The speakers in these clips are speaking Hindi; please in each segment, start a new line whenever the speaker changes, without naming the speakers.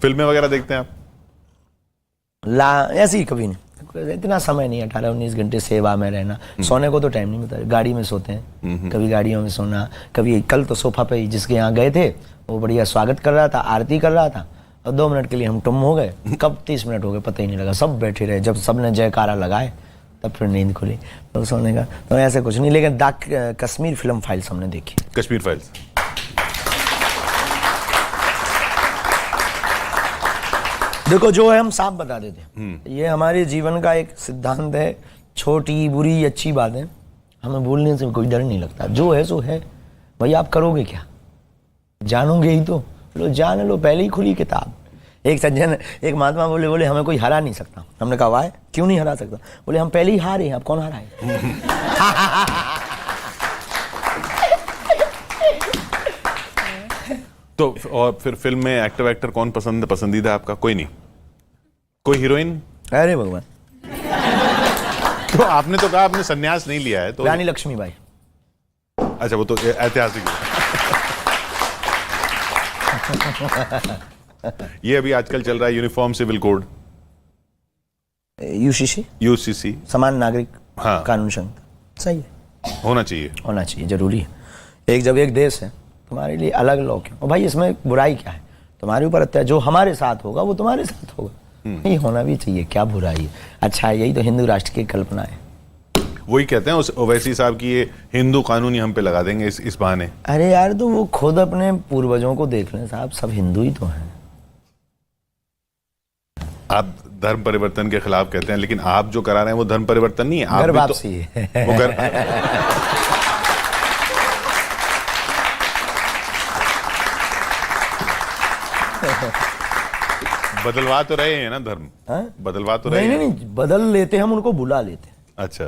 फिल्में वगैरह देखते हैं आप?
ऐसे ही कभी नहीं, इतना समय नहीं, 18-19 घंटे सेवा में रहना, सोने को तो टाइम नहीं मिलता, गाड़ी में सोते हैं, कभी गाड़ियों में सोना, कभी कल तो सोफा पे जिसके यहाँ गए थे वो बढ़िया स्वागत कर रहा था, आरती कर रहा था, और 2 मिनट के लिए हम टुम हो गए, कब 30 मिनट हो गए पता ही नहीं लगा, सब बैठे रहे, जब सबने जयकारा लगाए तब फिर नींद खुली, तो सोने का तो ऐसे कुछ नहीं। लेकिन कश्मीर फिल्म फाइल्स हमने देखी।
कश्मीर फाइल्स
देखो, जो है हम साफ बता देते हैं, ये हमारे जीवन का एक सिद्धांत है, छोटी बुरी अच्छी बात है, हमें बोलने से कोई डर नहीं लगता, जो है सो है भाई, आप करोगे क्या, जानोगे ही तो, लो जान लो, पहले ही खुली किताब। एक सज्जन, एक महात्मा बोले हमें कोई हरा नहीं सकता, हमने कहा वाह, क्यों नहीं हरा सकता, बोले हम पहले ही हारे हैं, अब कौन हराए।
तो और फिर फिल्म में एक्टर कौन पसंदीदा आपका? कोई नहीं, कोई हीरोइन?
अरे भगवान,
तो आपने तो कहा आपने संन्यास नहीं लिया है, तो
रानी लक्ष्मीबाई।
अच्छा, वो तो ऐतिहासिक ये अभी आजकल चल रहा है यूनिफॉर्म सिविल कोड, यूसीसी,
समान नागरिक
हाँ,
कानून संहिता, सही है,
होना चाहिए, जरूरी है।
एक जब एक देश है, तुम्हारे लिए अलग लॉ क्यों, और भाई इसमें बुराई क्या है, तुम्हारे ऊपर अत्याचार, जो हमारे साथ होगा वो तुम्हारे साथ होगा, ये होना भी चाहिए, क्या बुराई है, अच्छा है, यही तो हिंदू राष्ट्र की कल्पना है।
वही कहते हैं उस ओवैसी साहब की, ये हिंदू कानून ही हम पे लगा देंगे इस बहाने।
अरे यार, तो वो खुद अपने पूर्वजों को देख लें साहब, सब हिंदू ही तो हैं।
आप धर्म परिवर्तन के खिलाफ कहते हैं, लेकिन आप जो करा रहे हैं वो धर्म परिवर्तन नहीं है, आप
घर
भी
वापसी
है।
वो घर
बदलवा तो रहे हैं ना धर्म, बदलवा तो रहे हैं।
नहीं, बदल लेते हम, उनको बुला लेते।
अच्छा,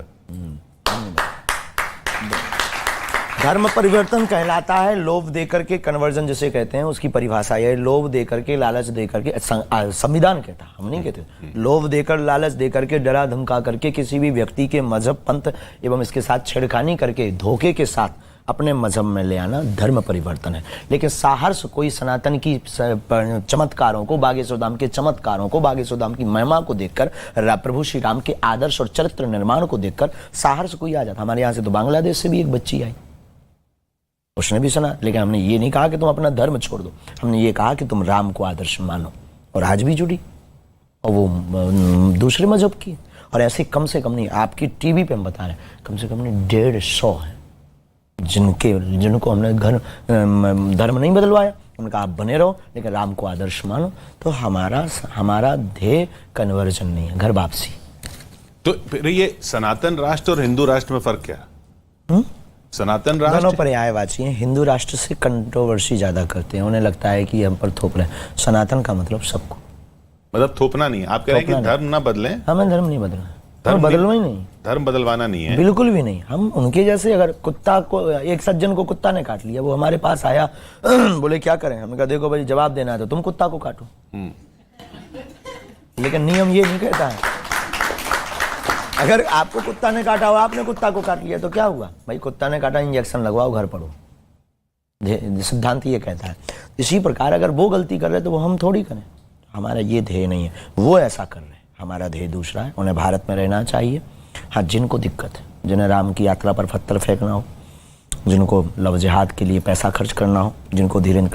धर्म परिवर्तन कहलाता है लोभ देकर के, कन्वर्जन जिसे कहते हैं, उसकी परिभाषा है लोभ देकर के, लालच देकर के, संविधान कहता, हम नहीं कहते, लोभ देकर, लालच देकर के, डरा धमका करके किसी भी व्यक्ति के मजहब, पंथ एवं इसके साथ छेड़खानी करके धोखे के साथ अपने मजहब में ले आना धर्म परिवर्तन है। लेकिन साहर्ष कोई सनातन की चमत्कारों को, बागे सुदाम के चमत्कारों को, बागे सुदाम की महिमा को देखकर, प्रभु श्री राम के आदर्श और चरित्र निर्माण को देखकर साहर्ष कोई आ जाता। हमारे यहाँ से तो बांग्लादेश से भी एक बच्ची आई, उसने भी सुना, लेकिन हमने ये नहीं कहा कि तुम अपना धर्म छोड़ दो, हमने ये कहा कि तुम राम को आदर्श मानो, और आज भी जुड़ी, और वो दूसरे मजहब की, और ऐसे कम से कम नहीं, आपकी टीवी पे हम बता रहे हैं, कम से कम नहीं 150 है जिनको हमने धर्म नहीं बदलवाया, हमने कहा आप बने रहो, लेकिन राम को आदर्श मानो। तो हमारा ध्येय कन्वर्जन नहीं है, घर वापसी।
तो फिर ये सनातन राष्ट्र और हिंदू राष्ट्र में फर्क क्या है? सनातन राष्ट्र
दोनों पर्यायवाची हैं, हिंदू राष्ट्र से कंट्रोवर्सी ज्यादा करते हैं, उन्हें लगता है कि हम पर थोप रहे हैं। सनातन का मतलब सबको,
मतलब थोपना नहीं, आप कह रहे हैं कि धर्म ना बदले,
हमें धर्म नहीं बदलना, धर्म बदलना ही नहीं,
धर्म बदलवाना नहीं है,
बिल्कुल भी नहीं। हम उनके जैसे, अगर कुत्ता को, एक सज्जन को कुत्ता ने काट लिया, वो हमारे पास आया, बोले क्या करें, हमने कहा देखो भाई जवाब देना है तो तुम कुत्ता को काटो, लेकिन नियम ये नहीं कहता है, अगर आपको कुत्ता ने काटा हो, आपने कुत्ता को काट लिया तो क्या हुआ भाई, कुत्ता ने काटा, इंजेक्शन लगवाओ, घर पड़ो, सिद्धांत ये कहता है। इसी प्रकार अगर वो गलती कर रहे तो वो हम थोड़ी करें, हमारा ये ध्येय नहीं है, वो ऐसा कर रहे हैं, हमारा ध्येय दूसरा है, उन्हें भारत में रहना चाहिए। हाँ, जिनको दिक्कत है, जिन्हें राम की यात्रा पर पत्थर फेंकना हो, जिनको लव जिहाद के लिए पैसा खर्च करना हो, जिनको धीरेन्द्र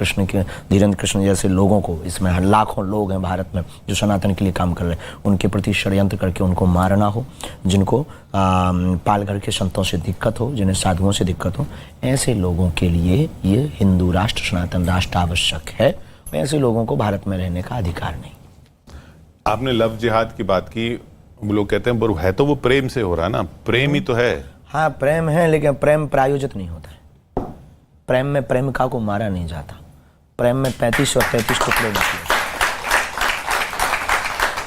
कृष्ण जैसे लोगों को, इसमें लाखों लोग हैं भारत में जो सनातन के लिए काम कर रहे हैं, उनके प्रति षड्यंत्र करके उनको मारना हो, जिनको पालघर के संतों से दिक्कत हो, जिन्हें साधुओं से दिक्कत हो, ऐसे लोगों के लिए ये हिंदू राष्ट्र, सनातन राष्ट्र आवश्यक है। ऐसे लोगों को भारत में रहने का अधिकार नहीं।
आपने लव जिहाद की बात की, लोग कहते हैं है तो वो प्रेम से हो रहा है ना, प्रेम ही तो है।
हाँ, प्रेम है, लेकिन प्रेम प्रायोजित नहीं होता है। प्रेम में प्रेमिका को मारा नहीं जाता, प्रेम में 35 और 33 टुकड़े निकले।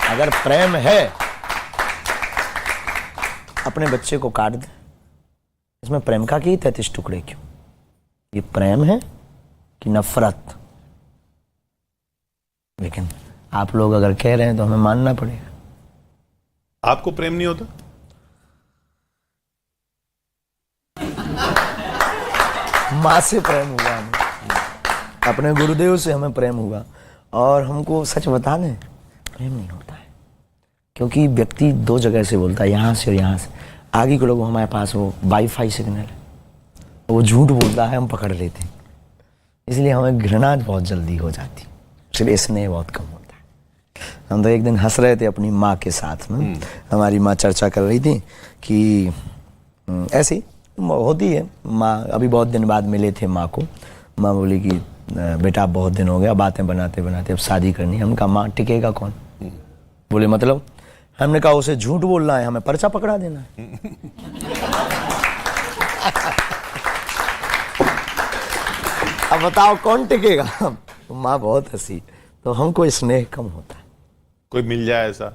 अगर प्रेम है, अपने बच्चे को काट दे, इसमें प्रेम का की 33 टुकड़े क्यों? ये प्रेम है कि नफरत? लेकिन आप लोग अगर कह रहे हैं तो हमें मानना पड़ेगा।
आपको प्रेम नहीं होता?
माँ से प्रेम हुआ हमें, अपने गुरुदेव से हमें प्रेम हुआ, और हमको सच बता दें, प्रेम नहीं होता है, क्योंकि व्यक्ति दो जगह से बोलता है, यहाँ से और यहाँ से। आगे के लोग हमारे पास वो वाईफाई सिग्नल है, वो झूठ बोलता है, हम पकड़ लेते हैं, इसलिए हमें घृणा बहुत जल्दी हो जाती, इसलिए स्नेह बहुत कम होता है। हम तो एक दिन हंस रहे थे अपनी माँ के साथ में, हमारी माँ चर्चा कर रही थी कि ऐसी होती है माँ। अभी बहुत दिन बाद मिले थे माँ को, माँ बोली कि बेटा बहुत दिन हो गया बातें बनाते बनाते, अब शादी करनी है। हम कहा माँ टिकेगा कौन? बोले मतलब? हमने कहा उसे झूठ बोलना है, हमें पर्चा पकड़ा देना है। अब बताओ कौन टिकेगा? तो माँ बहुत हंसी। तो हमको स्नेह कम होता है।
कोई मिल जाए ऐसा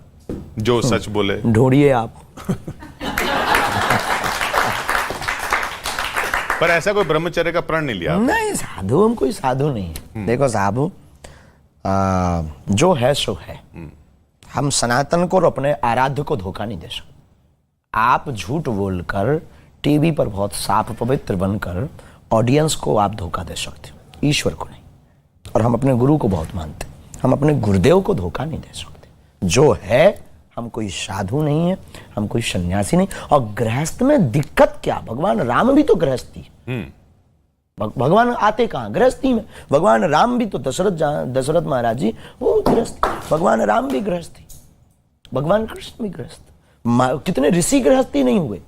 जो सच बोले,
ढूंढिए आप।
पर ऐसा कोई ब्रह्मचर्य का प्रण नहीं लिया आपने?
नहीं, साधु हम कोई साधु नहीं है। देखो साधु जो है सो है। हम सनातन को और अपने आराध्य को धोखा नहीं दे सकते। आप झूठ बोलकर टीवी पर बहुत साफ पवित्र बनकर ऑडियंस को आप धोखा दे सकते हो, ईश्वर को नहीं। और हम अपने गुरु को बहुत मानते हैं, हम अपने गुरुदेव को धोखा नहीं दे सकते। जो है, हम कोई साधु नहीं है, हम कोई सन्यासी नहीं। और गृहस्थ में दिक्कत क्या? भगवान राम भी तो गृहस्थी है। भगवान आते कहाँ? गृहस्थी में। भगवान राम भी तो दशरथ महाराज जी वो गृहस्थ, भगवान राम भी गृहस्थी, भगवान कृष्ण भी गृहस्थ। कितने ऋषि गृहस्थी नहीं हुए?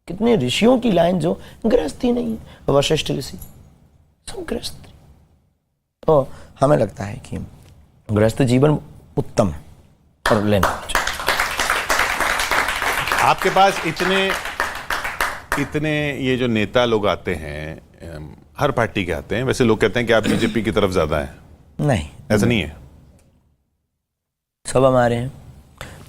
कितने ऋषियों की लाइन जो गृहस्थी नहीं है? वशिष्ठ ऋषि सब गृहस्थ। तो हमें लगता है कि गृहस्थ जीवन उत्तम है और लेना चाहिए।
आपके पास इतने ये जो नेता लोग आते हैं, हर पार्टी के आते हैं, वैसे लोग कहते हैं कि आप बीजेपी की तरफ ज्यादा हैं।
नहीं,
ऐसा नहीं है।
सब हमारे हैं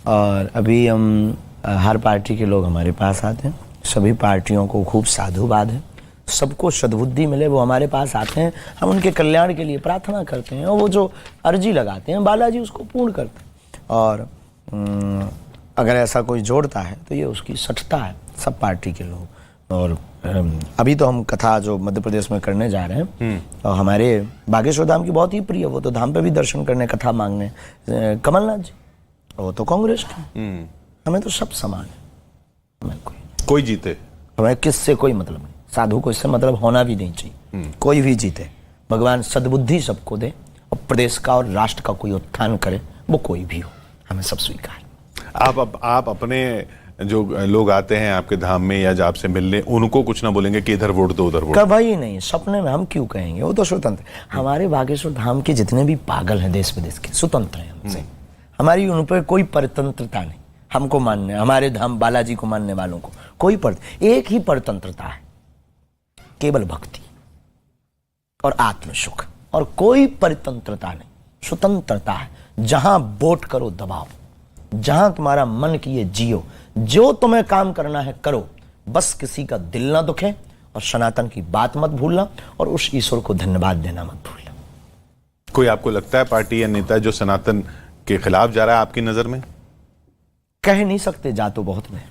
और अभी हम हर पार्टी के लोग हमारे पास आते हैं। सभी पार्टियों को खूब साधुवाद है, सबको सद्बुद्धि मिले वो हमारे पास आते हैं। हम उनके कल्याण के लिए प्रार्थना करते हैं और वो जो अर्जी लगाते हैं बालाजी उसको पूर्ण करते हैं। और अगर ऐसा कोई जोड़ता है तो ये उसकी सठता है, सब पार्टी के लोग। और अभी तो हम कथा जो मध्य प्रदेश में करने जा रहे हैं, और हमारे बागेश्वर धाम की बहुत ही प्रिय, वो तो धाम पे भी दर्शन करने, कथा मांगने कमलनाथ जी, वो तो कांग्रेस के। हमें तो सब समान है, हमें
कोई जीते,
हमें किससे कोई मतलब नहीं। साधु को इससे मतलब होना भी नहीं चाहिए। कोई भी जीते, भगवान सद्बुद्धि सबको दे और प्रदेश का और राष्ट्र का कोई उत्थान करे, वो कोई भी हो, हमें सब स्वीकार।
आप अपने जो लोग आते हैं आपके धाम में या जो आपसे मिलने, उनको कुछ ना बोलेंगे कि इधर वोट दो उधर वोट?
कभी नहीं, सपने में हम क्यों कहेंगे? वो तो स्वतंत्र। हमारे बागेश्वर धाम के जितने भी पागल हैं देश विदेश के, स्वतंत्र हैं हमसे। हमारी उन पर कोई परतंत्रता नहीं। हमको मानने, हमारे धाम बालाजी को मानने वालों को कोई एक ही परतंत्रता है, केवल भक्ति और आत्म सुख, और कोई परतंत्रता नहीं। स्वतंत्रता है, जहां वोट करो दबाओ, जहां तुम्हारा मन किए जियो, जो तुम्हें काम करना है करो, बस किसी का दिल ना दुखे और सनातन की बात मत भूलना और उस ईश्वर को धन्यवाद देना मत भूलना।
कोई आपको लगता है पार्टी या नेता जो सनातन के खिलाफ जा रहा है आपकी नजर में?
कह नहीं सकते, जा तो बहुत में।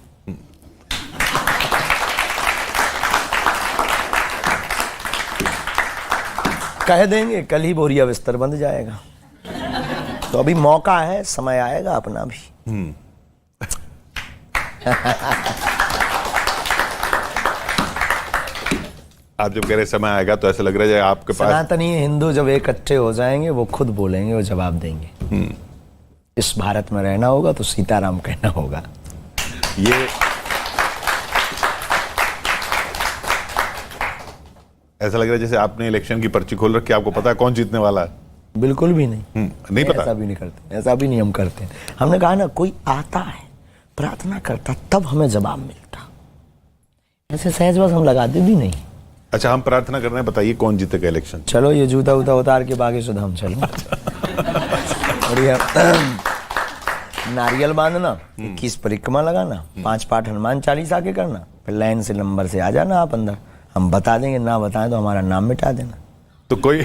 कह देंगे, कल ही बोरिया बिस्तर बंध जाएगा। तो अभी मौका है, समय आएगा अपना भी।
आप जब कह रहे समय आएगा तो ऐसा लग रहा है आपके पास
सनातनी हिंदू जब इकट्ठे हो जाएंगे वो खुद बोलेंगे, वो जवाब देंगे। इस भारत में रहना होगा तो सीताराम कहना होगा।
ये ऐसा लग रहा है जैसे आपने इलेक्शन की पर्ची खोल रखी, आपको पता है कौन जीतने वाला है?
बिल्कुल भी नहीं।
नहीं पता?
ऐसा भी नहीं करते, ऐसा भी नहीं हम करते। हमने कहा ना, कोई आता है प्रार्थना करता तब हमें जवाब मिलता, ऐसे सहज बस हम लगाते भी नहीं।
अच्छा, हम प्रार्थना कर रहे हैं, बताइए कौन जीतेगा इलेक्शन?
चलो ये जूता उता उतार के बागेश्वर धाम चलो। बढ़िया। नारियल बांधना, 21 परिक्रमा लगाना, 5 पाठ हनुमान चालीसा के करना, फिर लाइन से नंबर से आ जाना आप अंदर। हम बता देंगे, ना बताएं तो हमारा नाम मिटा देना।
तो कोई